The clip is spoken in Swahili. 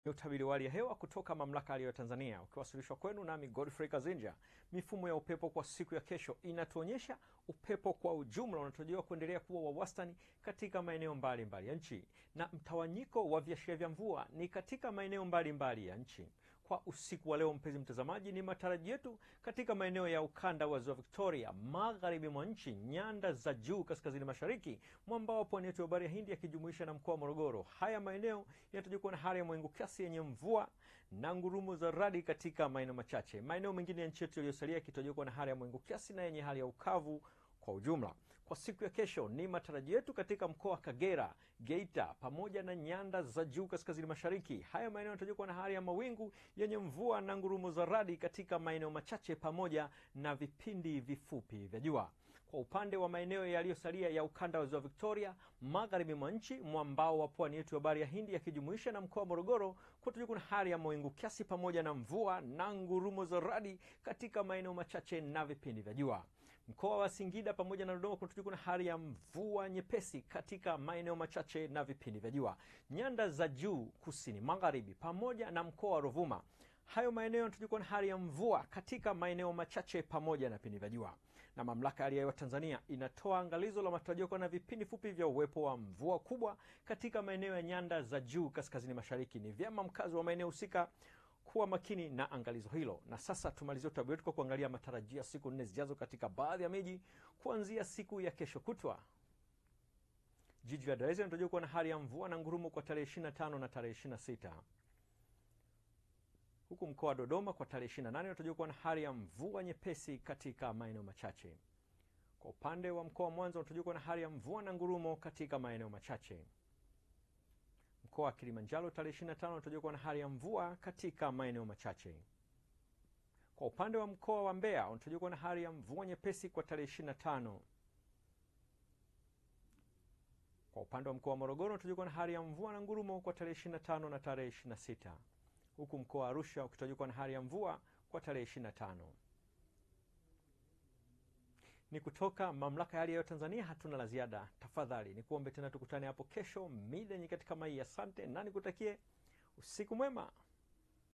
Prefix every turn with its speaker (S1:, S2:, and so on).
S1: Ni utabiri wa hali ya hewa kutoka Mamlaka ya Hali ya Hewa Tanzania, ukiwasilishwa kwenu nami Godfrey Kazinja. Mifumo ya upepo kwa siku ya kesho inatuonyesha upepo kwa ujumla unatarajiwa kuendelea kuwa wa wastani katika maeneo mbalimbali ya nchi, na mtawanyiko wa viashiria vya mvua ni katika maeneo mbalimbali ya nchi. Kwa usiku wa leo, mpenzi mtazamaji, ni matarajio yetu katika maeneo ya ukanda wa Ziwa Victoria, magharibi mwa nchi, nyanda za juu kaskazini mashariki, mwambao wa pwani yetu ya Bahari ya Hindi yakijumuisha na mkoa wa Morogoro. Haya maeneo yanatarajiwa kuwa na hali ya mawingu kiasi yenye mvua na ngurumo za radi katika maeneo machache. Maeneo mengine ya nchi yetu yaliyosalia yakitarajiwa kuwa na hali ya mawingu kiasi na yenye hali ya ukavu kwa ujumla. Kwa siku ya kesho, ni matarajio yetu katika mkoa wa Kagera, Geita pamoja na nyanda za juu kaskazini mashariki. Haya maeneo yanatarajiwa kuwa na hali ya mawingu yenye mvua na ngurumo za radi katika maeneo machache pamoja na vipindi vifupi vya jua. Kwa upande wa maeneo yaliyosalia ya ukanda wa Ziwa Victoria, magharibi mwa nchi, mwambao wa pwani yetu ya Bahari ya Hindi yakijumuisha na mkoa wa Morogoro, kutakuwa kuna hali ya mawingu kiasi pamoja na mvua na ngurumo za radi katika maeneo machache na vipindi vya jua. Mkoa wa Singida pamoja na Dodoma kutakuwa kuna hali ya mvua nyepesi katika maeneo machache na vipindi vya jua. Nyanda za juu kusini magharibi pamoja na mkoa wa Ruvuma, hayo maeneo yanatarajiwa na hali ya mvua katika maeneo machache pamoja na vipindi vya jua. Na Mamlaka ya Hali ya Hewa Tanzania inatoa angalizo la matarajio kuwa na vipindi fupi vya uwepo wa mvua kubwa katika maeneo ya nyanda za juu kaskazini mashariki. Ni vyema mkazi wa maeneo husika kuwa makini na angalizo hilo. Na sasa tumalizie utabiri wetu kwa kuangalia matarajio ya siku 4 zijazo katika baadhi ya miji kuanzia siku ya kesho kutwa. Jiji la Dar es Salaam linatarajiwa kuwa na hali ya mvua na ngurumo kwa tarehe 25 na tarehe 26. Huku mkoa wa Dodoma kwa tarehe 28 unatarajiwa kuwa na hali ya mvua nyepesi katika maeneo machache. Kwa upande wa mkoa wa Mwanza unatarajiwa kuwa na hali ya mvua na ngurumo katika maeneo machache. Mkoa wa Kilimanjaro tarehe 25 unatarajiwa kuwa na hali ya mvua katika maeneo machache. Kwa upande wa mkoa wa Mbeya unatarajiwa kuwa na hali ya mvua nyepesi kwa tarehe 25. Kwa upande wa mkoa wa Morogoro unatarajiwa kuwa na hali ya mvua na ngurumo kwa tarehe 25 na tarehe 26. Huku mkoa wa Arusha ukitarajiwa kuwa na hali ya mvua kwa tarehe 25. Ni kutoka Mamlaka ya Hali ya Hewa Tanzania, hatuna la ziada. Tafadhali nikuombe tena tukutane hapo kesho mida yenye katika mai. Asante na nikutakie usiku mwema.